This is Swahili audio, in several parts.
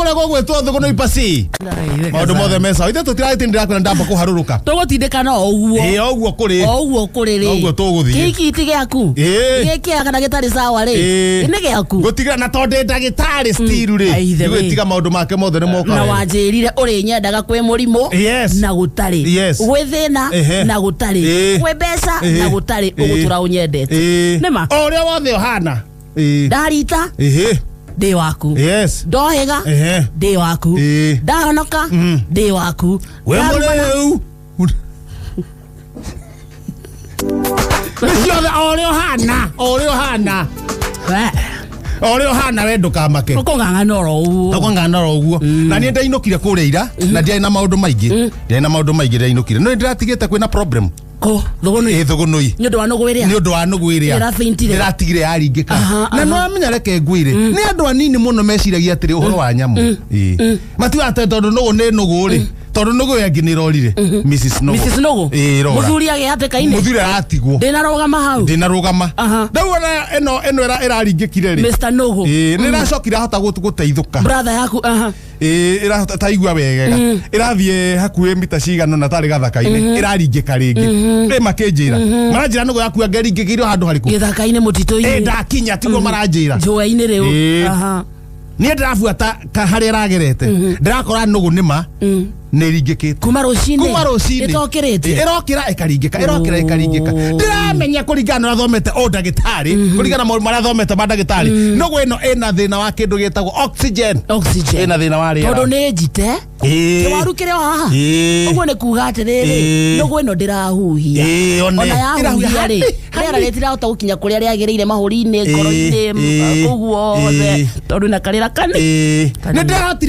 kule gogwe twothe gono ipasi maundu mothe mesa ithe tutiragitindira kwenda ndamba kuharuruka tugutindika no uguo oguo kuri ri oguo tuguthie kiki tigiaku giki kana gitari sawa ri ni giaku gutigira na tonde ndagitari still ri gwitiga maundu make mothe ni moka na wanjirire uri nyendaga kwi murimo na gutari gwithina na gutari kwi mbeca na gutari ugutura unyendete nima oria wothe ohana darita ndi waku ndohega ndi waku ndahonoka ndi waku we mureu orio hana we ndukamake ukong'ang'ana oro uguo na nie ndainukire kuria ira na ndiai na maundu maingi ndainukire no ndiratigite kwina problem thugunui nyondo wa nugu iria ndiratigire yaringika na no amenya reke ngwire ni andu anini muno meciragia atiri uhoro wa nyamu matiwate tondu nugu ni nugu ri tondu nugu yangi ni rorire Mrs Nugu muthuri age hatekaine muthuri aratigwo ndinarugama hau ndinarugama ndauona eno iraringikire ri Mr Nugu ni racokira hota guteithuka brother yaku irahota taigua wegega irathie hakuhe mita cigano na tari gathakaine iraringika ringi makinjira maranjira nugu yaku angeringikirwo handu hariku githakaine mutito-ini ndakinya tiguo maranjira njua-ini riu nie ndirabuata haria iragerete ndirakora nugu nima neringikite kuma rucini irokira ikaringika ndiramenya kuringana na thomete o ndagitari kuringana na maria thomete ma ndagitari nugu ino ina thina wa kindu gitagwo oxygen ina thina wa ria tondu ni njite kiwaru kiria haha uguo ni kuga atiriri nugu ino ndirahuhia ona yahuhia ri riera ritirahota gukinya kuria riagiriire mahuri-ini ngoro-ini kuguo tondu na karira kani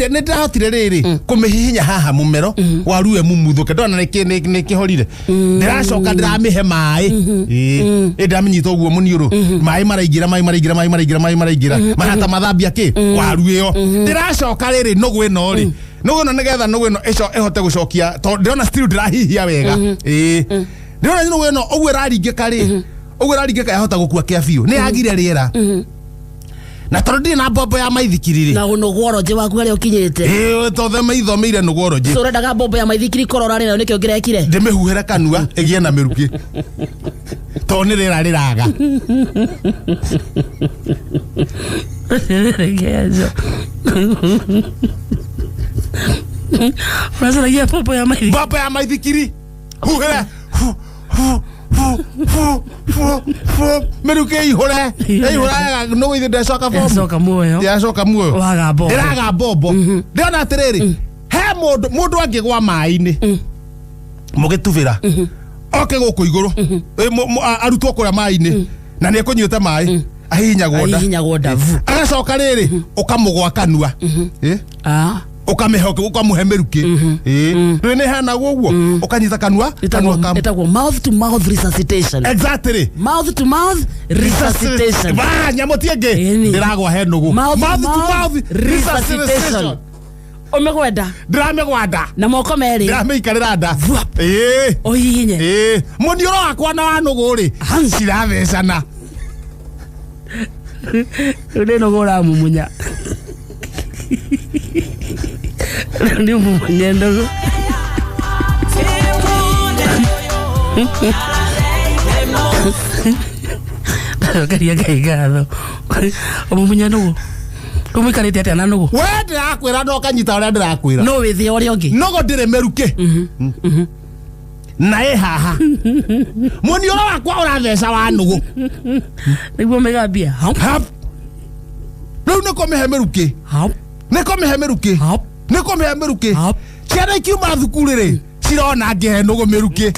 nindahotire riri kumihihinya haha mumero warue mumuthuke ndona ni kihorire ndiracoka ndiramihe mai ndamenyita uguo muniuru mai maraingira mahata mathambia ki waru iyo ndiracoka riri nugu ino ri nugu ino nigetha nugu ino ihote gucokia ndirona still ndirahihia wega ndirona nugu ino uguo iraringika ri uguo iraringika yahota gukua kia biu ni yagire riera na tondu na bombo ya maithikiri na nugworoje waku aria ukinyite tothe maithomeire nugworoje so rendaga bombo ya maithikiri korora rina nikio ngirekire ndimihuhira kanua igie na miruki to ni rira riraga regezo Rasalagia bombo ya maithikiri huhira meruke ihore no ithe ndacoka muoyo iraga bombo ndiona atiriri he mundu angigwa mai-ini mugitubira oke guku iguru arutwo kuria mai-ini na ni ekunyuta mai ahihinyagwo nda agacoka riri ukamugwa kanua ukamehoke ukamuhe meruki ni hana guguo ukanyita kanua etagwo mouth to mouth resuscitation exactly mouth to mouth resuscitation nyamutie ngi ndiragwa he nugu mouth to mouth resuscitation omegwenda ndiramegwanda na moko meri ndirameikarira nda ohihinye muniuro wakwa na wa nugu ri cirathecana uri nugu uramumunya ni mumunya ndogo karia gaigatho omumunya nugu umuikarite atia na nugu we ndirakwira ndokanyita uria ndirakwira no withie uria ungi nugu ndire meruke na haha muniuro wakwa uratheca wa nugu niguo megambia riu niko mihemeruki ciana ikiuma thukuru ri cirona ngihe nugu miruki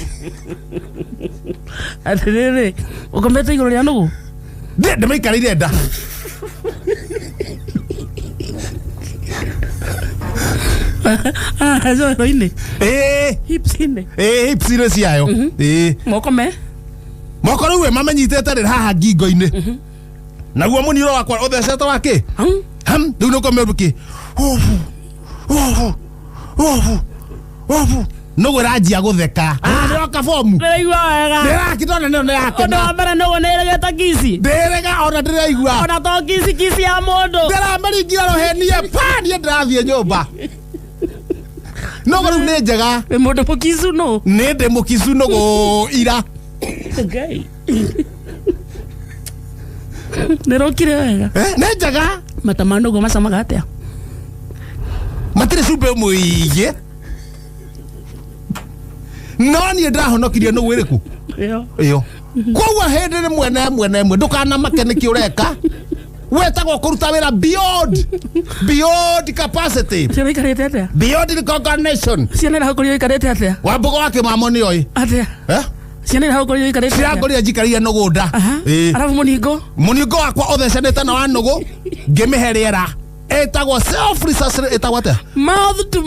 atiriri ukomete iguru ria nugu ndimaikarire nda zoini hipsine hipsine ciayo moko riu we mamenyitete ri haha ngingo-ini naguo muniuro wakwa uthecete waki riu niko miruki nugu ranjia gutheka Nderoka fomu. Ndeigua wega. Nderakitona none yake. Ona mbere no nerega kisi. Nderega ona ndiraigua. Ona to kisi ya mundu. Ndiramarigire rohenie pa nie ndathie nyumba. No goru ne njega. Mundu mukisu no. Ne de mukisu no go ira. Okay. Nerokire wega. Ne njega. Matamano go masamaga atia. Matire sube muiye. Noni ndahonokirie no wiriku. Iyo. Kwa hende mwene ndukana makene kiureka. Wetagwo kuruta wira beyond capacity. Ciana ikarete atia? Beyond recognition. Ciana irakorio ikarete atia? Wambugo wake mamo ni oi. Atia? Ciana irakorio ikarete atia? Ciakoria njikaria nugunda. Arafu muningo wakwa othecanite na wa nugu ngimiherera. Etagwo self resuscitation etagwo atia? Mouth to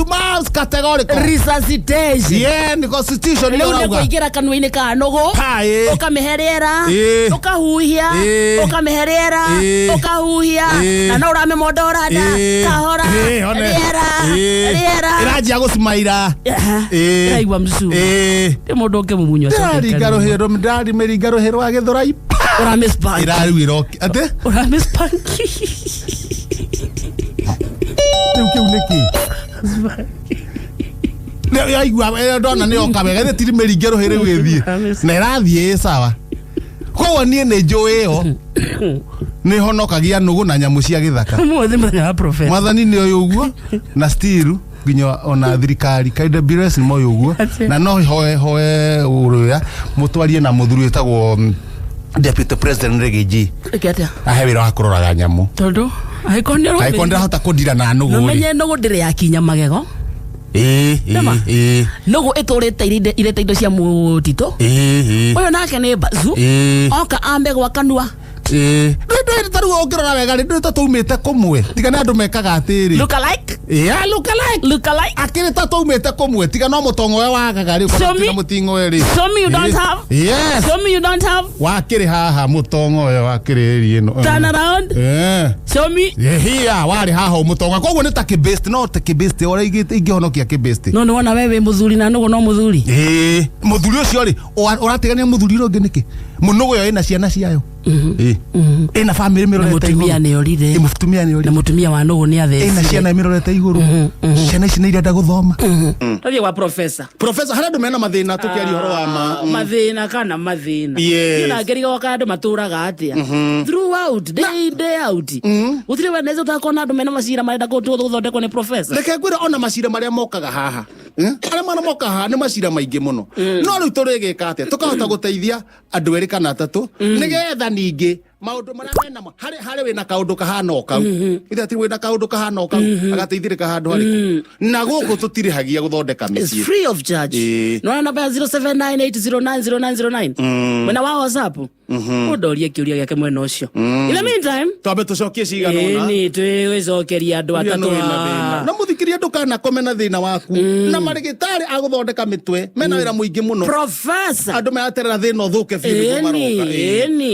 mouth categorical resuscitation. Yeah, ni constitution ni urauga. Leo kuingira kanua-ini ka nugu. Ukameherera, ukahuhia, ukameherera, ukahuhia. Na no uramemondora nda, kahora. Riera. Irajia gusumaira. Iraigua msu. Ndi mundu unge mumunywa coke. Ndari meringa ruhiro agithurai. Uramispanki. Iraruiro ate? Uramispanki. Teu niki. Ne yaigua ndona ni okabega ne tiri meringa ruhiro githie. Na irathie sawa. Kwa nie ne njui yo. Ni honokagia nugu na nyamu cia githaka. Mothe manya professor. Mwathani ni oyo uguo na still nginya ona thirikari kaida bires ni moyo uguo na no hoe uruya mutwarie na muthuri etagwo Deputy President Regiji. Kiatia? Ahewira akurora nyamu. Tondu aikondera hota kundira na nugu. No menye nugu ndire yakinya magego. Nugu iturite irete indo cia mutito. Uyo nake ni bazu. Oka ambe gwa kanua. Ndio taru okirora wega ndio tatumite kumwe tiga na andu mekaga atiri look alike akiri tatumite kumwe tiga no mutongo we wagaga ri kwa mutingo eri show me you don't have. Yes, show me you don't have. Wakiri haha mutongo we wakiri eri ino turn around. Show me. Here wari haha mutongo koguo ni take best no take best ora ingihonokia ke best no ni wona wewe muthuri na nugo no muthuri muthuri ucio ri oratigania muthuri ro nginiki munugo yo ina ciana ciayo ina family mirorete iguru mutumia ni orire na mutumia wa nugu ni atheci ina ciana mirorete iguru ciana ici ni irenda guthoma tathie kwa professor haradu mena mathina tukiari horo wa mathina kana mathina ina ngeriga kwa andu maturaga atia throughout day out utire weneze utakona andu mena macira marenda guthondekwo ni professor reke ngwira ona macira maria mokaga haha aria mana moka haha ni macira maingi muno no riu turigika atia tukahota guteithia andu eri kana atatu nigetha ningi maundu maria mena hari wina kaundu kahana okau itha ti wina kaundu kahana okau agateithirika handu hari na guku tutirihagia guthondeka micii free of charge no namba 0798090909 mwena wa WhatsApp undorie kiuria giake mwena ucio in the meantime twambe tucokie cigana ona ni twicokeria andu atatu na muthikiria ndukana komena thina waku na marigitari aguthondeka mitwe mena wira muingi muno professor andu meraterera thina uthuke biu maroka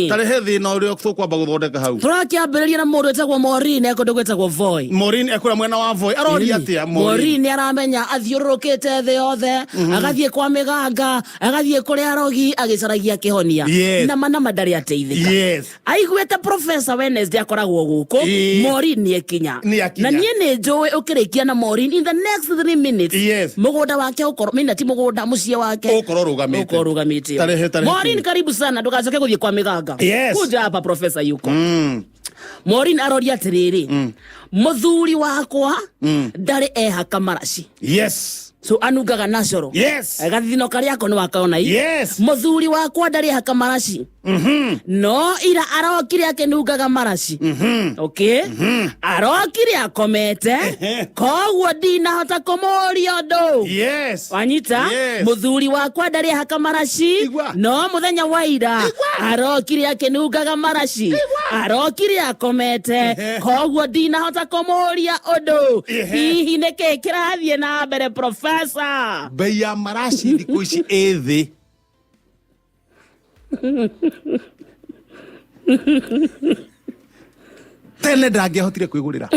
tarehe thina urio tukwamba guthondeka hau turakiambiriria na mundu etagwo Maureen ekundu gwetagwo Voi Maureen ekura mwena wa Voi aroria atia Maureen aramenya athiururukite thi yothe agathie kwa miganga agathie kuria arogi agicaragia kihonia na mana madari ateithika aiguete professor Wednesday akoragwo guku Maureen ni ekinya na nie ni njui ukirikia na Maureen in the next 3 minutes mugunda wake ukoro mina ti mugunda mucie wake ukoro rugamite Maureen karibu sana ndugacoke guthie kwa miganga kuja hapa professor yuko Maureen aroria atiriri muthuri wakwa ndari ehaka maraci so anugaga natural gathino karia ko ni wakaona muthuri wakwa ndari ehaka maraci no ira arokire akenugaga maraci okay arokire akomete koguo ndinahota kumuria undu wanyita muthuri wakwa ndari ehaka maraci no muthenya wa ira arokire akenugaga maraci arokire akomete koguo ndinahota kumuria undu hihi niki kirathie na mbere professor bei ya maraci thiku ici ethi tene ndangihotire kwigurira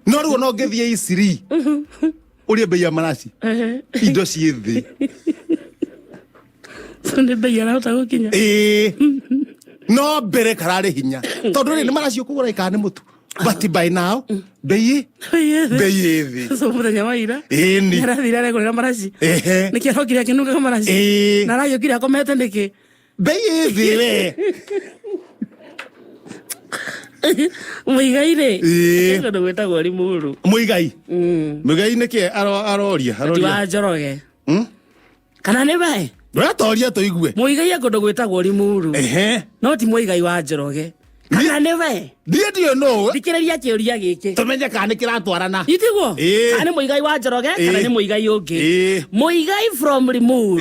no ruo no ngithie Isiri Uria bei ya maraci. Indo ciĩ thĩ. Sonde bei ya rauta gukinya. No mbere kararĩ hinya. Tondũ rĩ nĩ maraci ũkũgũra ikana nĩ mũtu. But by now, bei thĩ. So mũthenya wa ira. Nĩ arathire aregũrĩra maraci. Nĩ kĩaro kĩrĩa kĩnugaga maraci. Na aragĩũkire akomete nĩkĩ. Bei thĩ we. Muigai rĩ. Nĩ gwĩtagwo Limuru. Muigai. Muigai nĩkĩ aroria. Wa Njoroge. Kana nĩ bae? Ndũratoria tũigue. Muigai ekũndũ gwĩtagwo Limuru. No ti Muigai wa Njoroge. Kana nĩ bae? Ndiyo no. Thikĩrĩria kĩũria gĩkĩ. Tũmenye kana nĩ kĩratwarana. Itiguo? Kana nĩ Muigai wa Njoroge kana nĩ Muigai ũngĩ. Muigai from Limuru.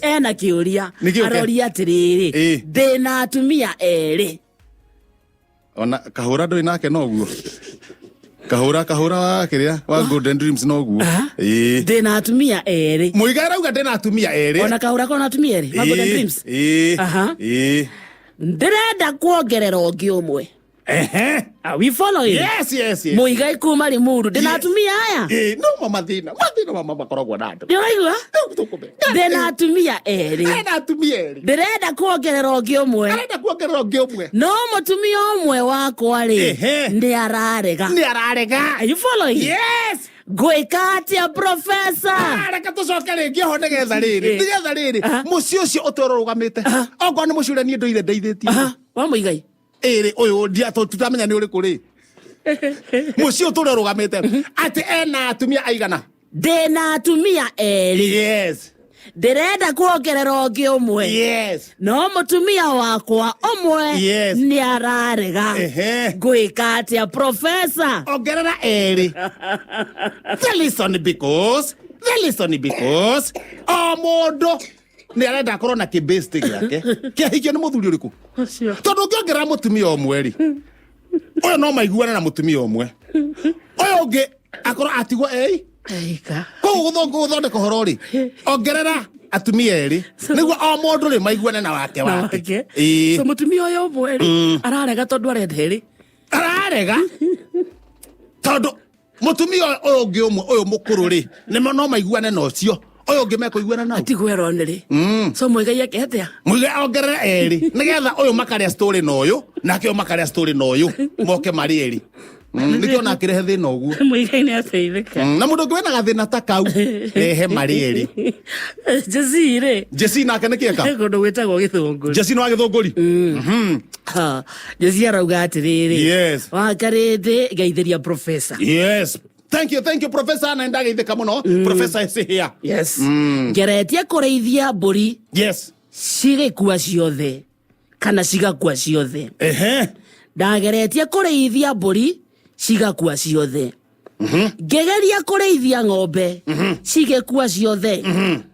Ena kĩũria. Aroria atĩrĩrĩ. Ndĩna atumia erĩ. Ona kahũra ndũrĩ nake noguo. Kahũra kĩrĩa wa Golden Dreams noguo. Ndĩna atumia erĩ. Muigai arauga ndĩna atumia erĩ. Ona kahũra kona atumia erĩ wa Golden Dreams. Ndĩrenda kuongerera ũngĩ ũmwe. Are we following? Yes. Muigai kuma Limuru. Ndĩna atumia aya. No mathina mama makoragwo na andũ. Ndĩraigua? Ndĩna atumia erĩ. Ndĩrenda kuongerera ũngĩ ũmwe. No mũtumia ũmwe wakwa rĩ nĩ ararega. Are you following? Yes. Gwĩka atĩa professor? Reka tũcoke rĩngĩ ho nĩgetha rĩrĩ. Mũciĩ ũcio ũtũũro rũgamĩte. Okorwo nĩ mũciĩ ũrĩa niĩ ndũire ndeithĩtie. Wa Muigai. Ũyũ tutamenya nĩ ũrĩkũ rĩ. Mũciĩ ũtũũro rũgamĩte. Atĩ ena atumia aigana. Ndĩna atumia erĩ. Yes. Ndĩrenda kuongerera ũngĩ ũmwe. Yes. No mũtumia wakwa ũmwe nĩ ararega. Gwĩka atĩa professor? Ongerera erĩ. The listen because o mũndũ nĩ arenda akorwo na kĩbĩsti gĩake. Kĩahikio nĩ mũthuri ũrĩkũ? Tondũ ũngĩongerera mũtumia ũmwe rĩ. Ũyũ no maiguane na mũtumia ũmwe. Ũyũ ũngĩ akorwo atigwo Eika. Gũthondeka ũhoro rĩ. Ongerera atumia erĩ. Nĩguo o mũndũ rĩ maiguane na wake. So mũtumia ũyũ ũmwe rĩ ararega tondũ arenda erĩ. Ararega? Tondũ mũtumia ũyũ ũngĩ ũmwe ũyũ mũkũrũ rĩ no maiguane na ũcio. Ũyũ ũngĩ mekũiguana nao. Atigwero nĩ. So Muigai eke atĩa? Muigai ongerera erĩ. Nĩgetha ũyũ makarĩa story na ũyũ nake ũyũ makarĩa story na ũyũ. Moke marĩ erĩ. Nĩkĩo na akĩrehe thĩna ũguo. Muigai nĩ ateithĩka. Na mũndũ ũngĩ wĩna gathĩna ta kau rehe marĩ erĩ. Jesse rĩ. Jesse nake nĩ kĩeka. Kũndũ gwĩtagwo Gĩthũngũri. Jesse nĩ wa Gĩthũngũri. Jesse arauga atĩrĩrĩ. Yes. Wakarĩte geithĩria professor. Yes. Thank you professor na ndageithĩka mũno. Professor is here. Yes. Ngeretie kũrĩithia mbũri. Yes. Cigĩkua ciothe kana cigakua ciothe. Ndageretie kũrĩithia mbũri cigakua ciothe. Ngegeria kũrĩithia ng'ombe cigĩkua ciothe.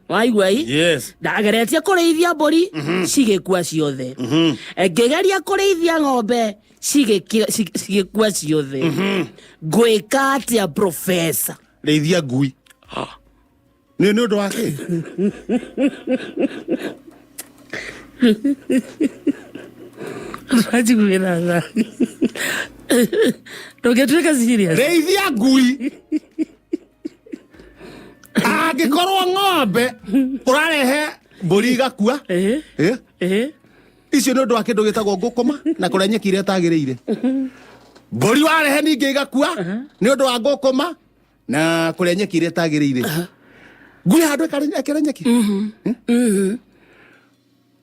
Waigua ii? Yes. Ndageretie kũrĩithia mbũri cigĩkua ciothe. Ngegeria kũrĩithia ng'ombe cigĩkua ciothe. Gwĩka atĩa professor? Rĩithia ngui. Nĩ ũndũ wa kĩ? Rajiguĩra. Ndũngĩtuĩka serious. Rĩithia ngui. Angĩkorwo ng'ombe ũrarehe mbũri igakua. Icio nĩ ũndũ wa kĩndũ gĩtagwo ngũkũma na kũrĩa nyeki iria itagĩrĩire. Mbũri warehe ningĩ igakua nĩ ũndũ wa ngũkũma na kũrĩa nyeki iria itagĩrĩire. Ngui handũ ĩkĩrĩa nyeki.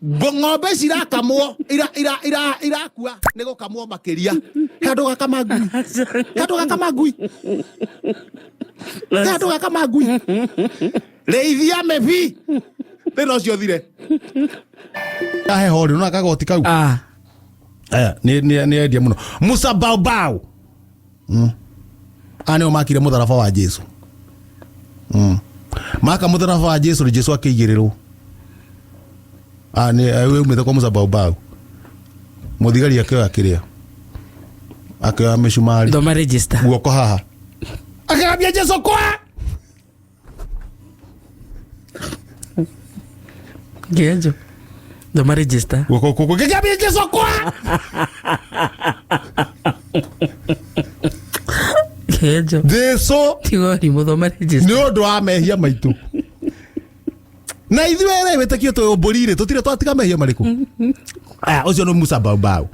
Ng'ombe cirakamwo irakua nĩ gũkamwo makĩria. Handũ gakama ngui. Rĩithia mebi. Thĩna ũcio thire. Heho rĩ no akagoti kau. Nĩ endia mũno. Musa Baobao. Nĩo makire mũtharaba wa Jesu. Maka mũtharaba wa Jesu Jesu akĩigĩrĩrwo. Nĩ umĩte kwa Musa Baobao. Mũthigari akĩoya kĩrĩa. Akĩoya mĩcumarĩ. Thoma register. Guoko haha. Akĩambia Jesu kwa. Gĩenjo. Thoma register. Guoko akĩambia Jesu kwa. Kenjo. Jesu. Tigori muthoma register. Nĩ ũndũ wa mehia maitũ. Na ithuĩ wĩtĩkio twĩ ũmbũri-rĩ tũtirĩ twatiga mehia marĩkũ. Ũcio nĩ Musa Baobao.